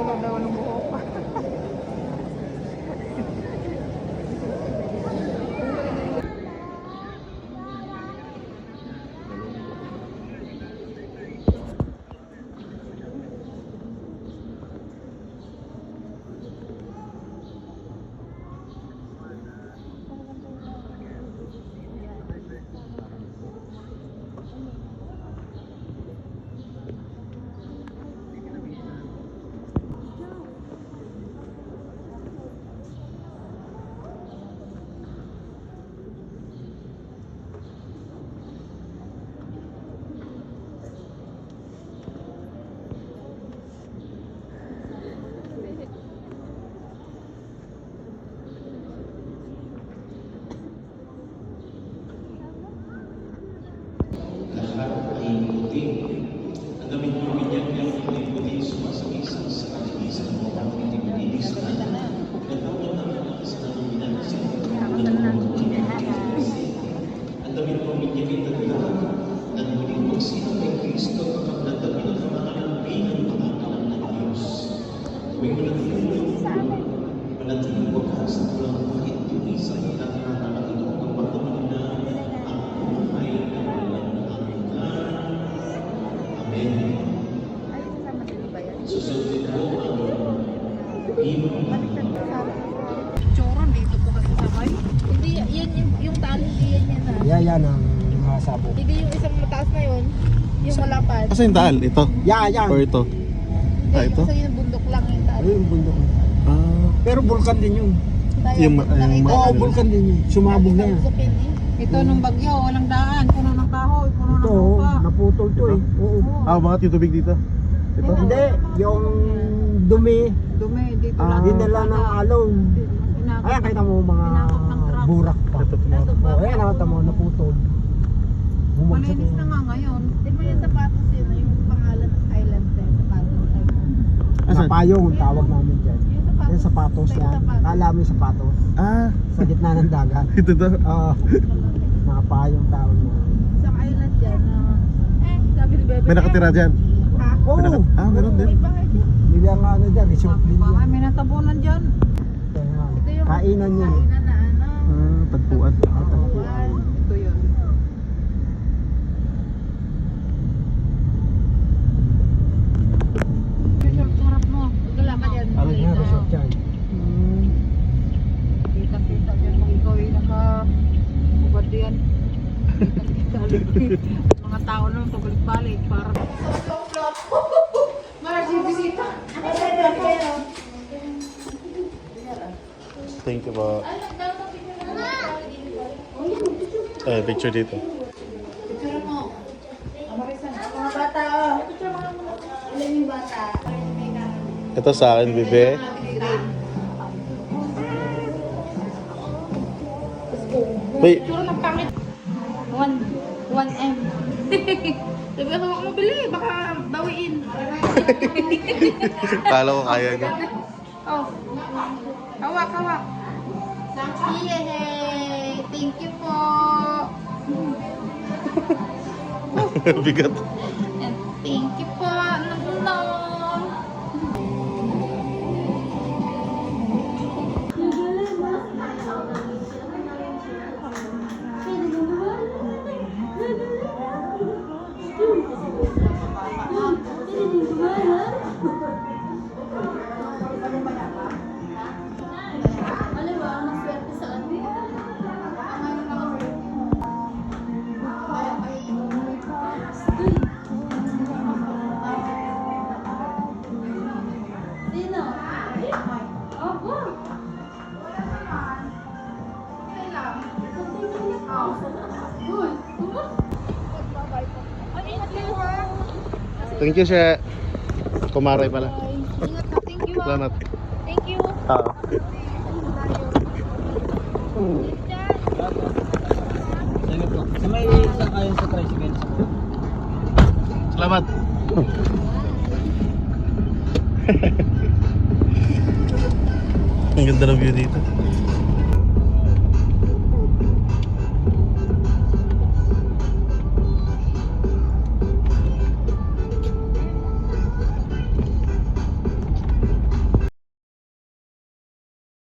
Wala daw ng buhok. Lahat ay puti. Ang damit mo ganyan ay puti, sumasamisang sa kalinisan mo ang hindi malinis na nagtawag ng mga sa minanasin ang damit mo ganyan ay naglahat ng muling magsino kay Kristo kapag nagdami ng mga alambing ng mga anak ng Diyos. Huwag manatiling wakas at walang kahit yung isang itatanalang ito ang pagdaman na ang buhay na walang hanggan. Amen. Susundin ko ang ibang Choron dito po kasi sabay. Hindi, yan yung tali, hindi yan na. Yan ang mga sabog. Hindi yung isang mataas na yun, yung malapad. Asa yung daan? Ito? Yan. Or ito? Ah, ito? Kasi yung bundok lang yung tali. Yung bundok. Ah, Pero vulkan din yun. Oo, vulkan din yun. Sumabog na yan. Ito nung bagyo, walang daan, puno ng kahoy, puno ng Ito, lupa. naputol to eh. Oo. bakit yung tubig dito? Ito? Hindi, yung dumi, Dumi, dito Ah. lang. dinala ng alon. Inabot. Ayan, kita mo mga Pinakot ng truck. burak pa. Ito po. Oo, ayan, nakita mo, naputol. Bumagsak Malinis na nga ngayon. Di ba yung sapatos yun, yung pangalan ng island na yung sapatos. Asan? Napayong, tawag namin dyan. Yung sapatos. Yung sapatos yan. Kala mo yung sapatos. Ah, Sa gitna ng dagat. ito to. Oo, nakapayong tawag namin. Isang island dyan na, sabi ni Bebe. May nakatira dyan. Ha? Oo, Meron din. May bahay dyan. nila nga ano dyan, resort din Bahay, yan. may natabunan dyan. Kaya, Ito yung kainan yun. kainan na ano. Tagpuan. Tagpuan. Ito yun. Resort, harap mo. Wala ka dyan. Ano nga, resort yan. Kita-kita dyan kung ikaw ay naka-ubad yan. Kita-kita ulit. Mga tao nung pabalik-balik. Parang Thank you po. Picture dito. picture mo. Mga bata, oh. Picture mo. Ilan yung bata? Ito sa akin, bebe. Wait, Picture ng pangit. 1M. Sabi ko, huwag mo bili. Baka bawiin. kala ko kaya niya. Oh. Hawak, hawak. Yay! Thank you po. Bigat. And thank you po. No. Thank you, She. Kumaray pala. Ingat ka. Thank you. Salamat. Thank you. Sa may isang ayon sa tricycle. Salamat. Ang ganda ng view dito.